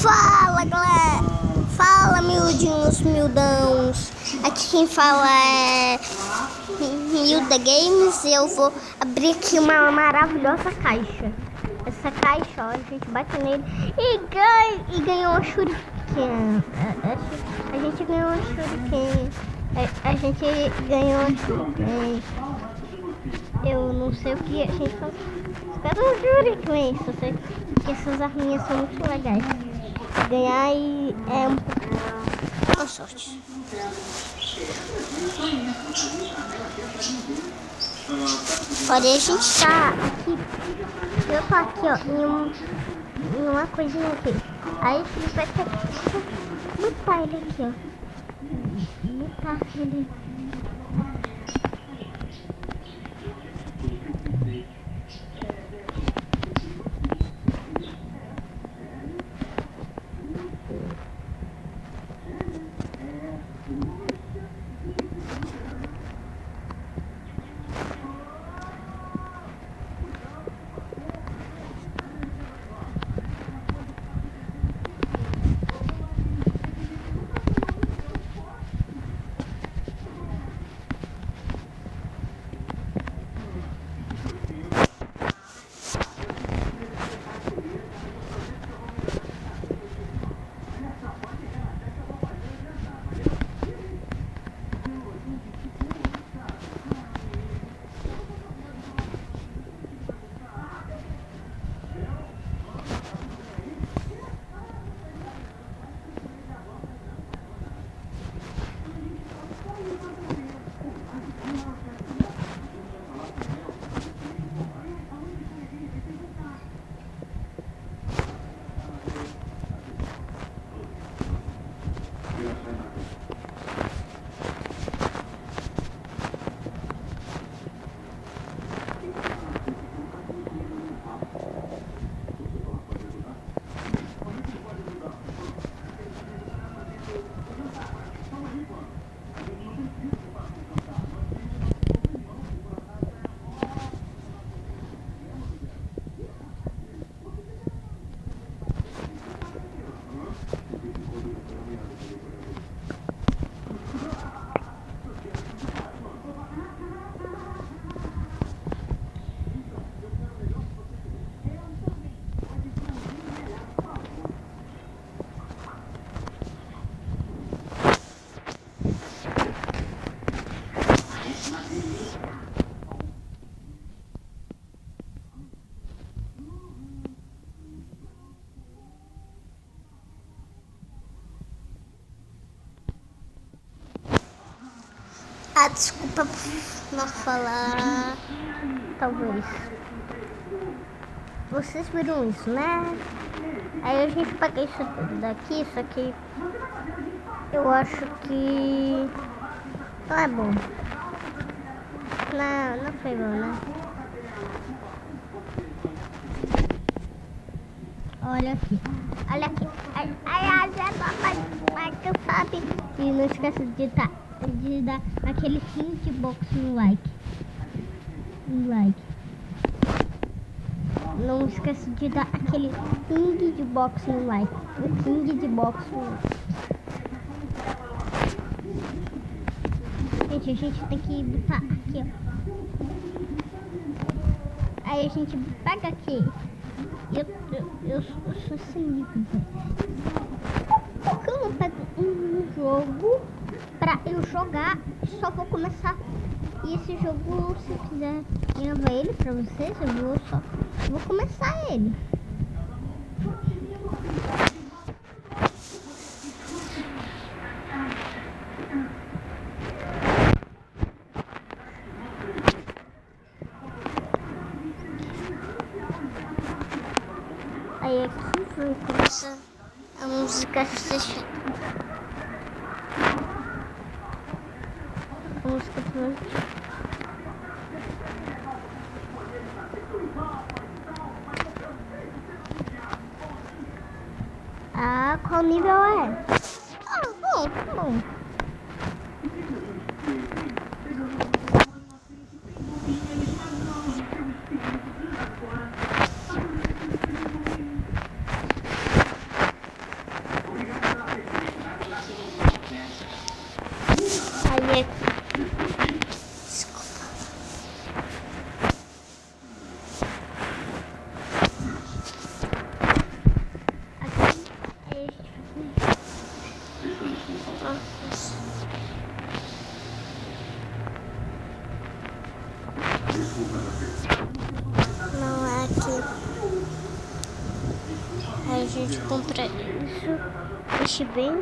Fala, galera! Fala, miudinhos, miudãos! Aqui quem fala é Miuda Games e eu vou abrir aqui uma maravilhosa caixa. Essa caixa, ó, a gente bate nele e ganhou um shuriken. A gente ganhou um shuriken. A gente ganhou um shuriken. Eu não sei o que a gente faz. Espero um shuriken, só sei que essas arminhas são muito legais. Ganhar e é um pouco com sorte. Olha, a gente tá aqui. Eu tô aqui, ó, em uma coisinha aqui. Aí a gente vai ter que botar ele aqui, ó. Botar ele. Desculpa por não falar, talvez. Vocês viram isso, né? Aí a gente pega isso daqui, só que eu acho que não é bom. Não foi bom, né? Olha aqui. Ai, que sabe. E não esqueça de dar aquele hitbox no like. Não esqueça de dar aquele ping de box no like. O ping de box no like. Gente, a gente tem que botar aqui, ó. Aí a gente pega aqui. Eu sou sem nível. Porque eu não pego um jogo pra eu jogar, só vou começar. E esse jogo, se eu quiser gravar ele pra vocês, eu vou começar ele. Aí aqui vai começar a música fechada. A música pronta. Qual nível é? Bom. a gente compra isso. Este bem.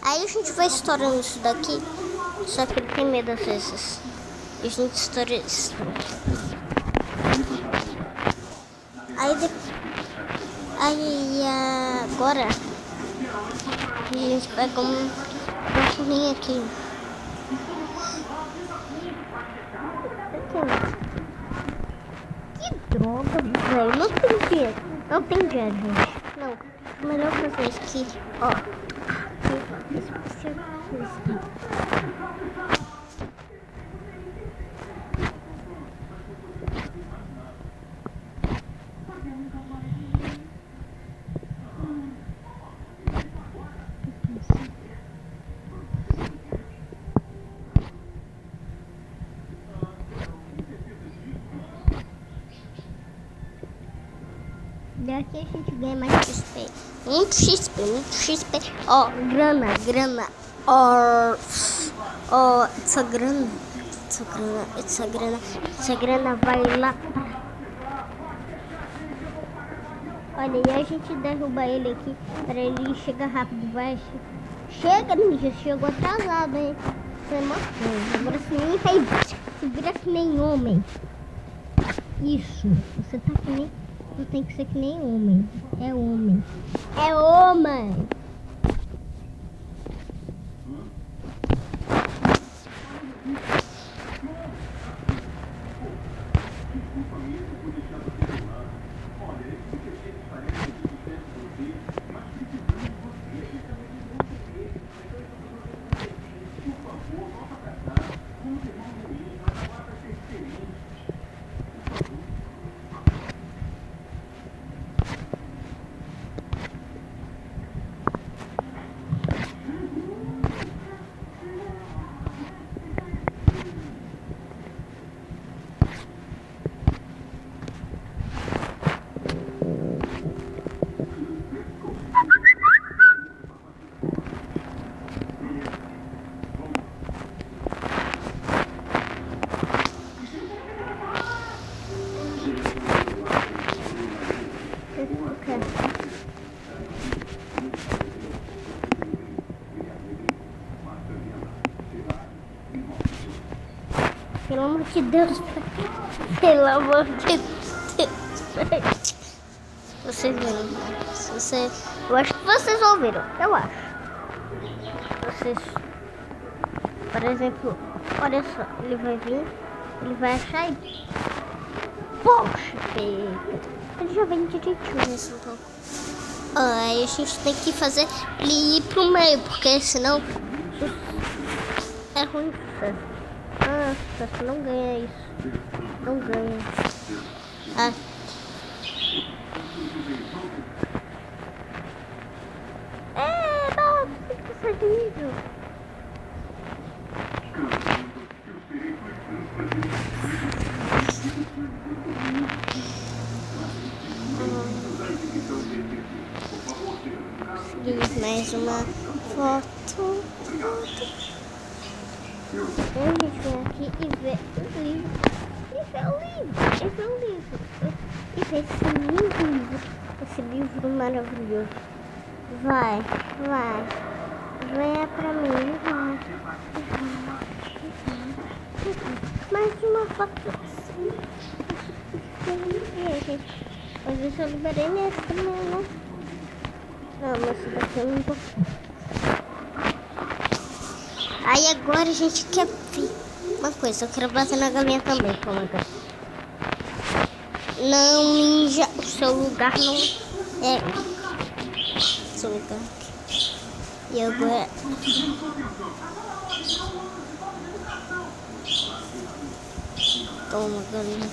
Aí a gente vai estourando isso daqui. Só que ele tem medo às vezes. E a gente estoura isso. Aí agora a gente pega um furinho aqui. Que droga, velho. Não tem dinheiro. Não tem dinheiro, gente. Não. Melhor fazer isso aqui. Ó. Daqui a gente ganha mais XP. Muito XP. Ó, grana. Ó, essa grana vai lá. Olha, e a gente derruba ele aqui para ele chegar rápido. Chega, ninja, chegou atrasado, hein? Você matou. Agora sim, vai vira que nem homem. Isso, você tá que nem... Tu tem que ser que nem homem. É homem. É homem. Pelo amor de Deus. Pelo amor de Deus. Vocês viram? Eu acho que vocês ouviram. Eu acho. Vocês... Por exemplo, olha só. Ele vai vir. Ele vai achar e... Poxa, ele já vem direitinho nesse então. Aí a gente tem que fazer ele ir pro meio, porque senão é ruim. Você não ganha isso. Não ganha. Não, tem que sair do nível. Consegui mais uma foto. A gente vem aqui e vê o livro. E vê o livro. E vê esse livro maravilhoso. Vai. Venha pra mim, vai. Mais uma foto. Às vezes eu liberei nesse também, né? Não, mas esse daqui eu não tô. Aí agora a gente quer ver uma coisa. Eu quero bater na galinha também, como é. Não, ninja. O seu lugar não é seu lugar. E agora... Toma, galinha.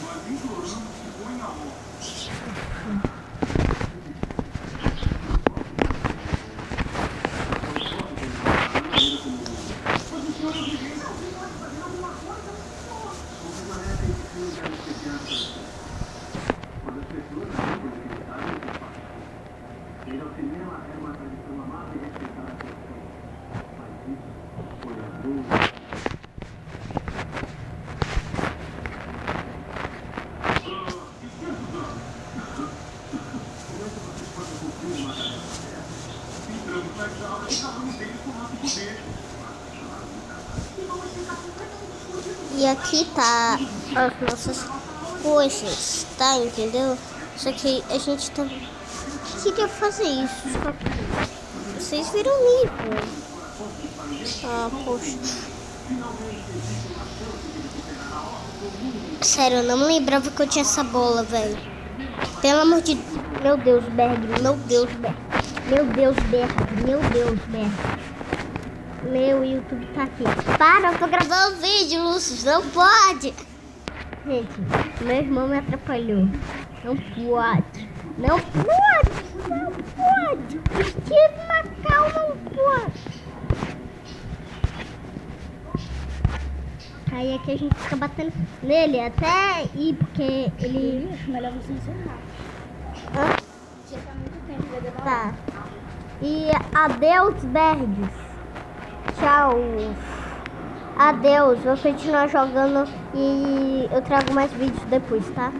E aqui tá as nossas coisas, tá? Entendeu? Só que a gente também queria fazer isso. Só que vocês viram o livro. Ah, poxa. Sério, eu não me lembrava que eu tinha essa bola, velho. Pelo amor de Deus. Meu Deus, Berg. Meu Deus, Berg. Meu Deus, Berg. Meu Deus, Berg. Meu YouTube tá aqui. Para, eu tô gravando um vídeo, Lúcio. Não pode. Gente, meu irmão me atrapalhou. Não pode. Não pode. Não pode. Steve Macau não pode. Aí aqui a gente fica batendo nele até ir, porque ele... Acho melhor você encerrar. Hã? Já tá muito tempo, vai demorar. Tá. E adeus, Bergs. Tchau. Adeus. Vou continuar jogando e eu trago mais vídeos depois, tá?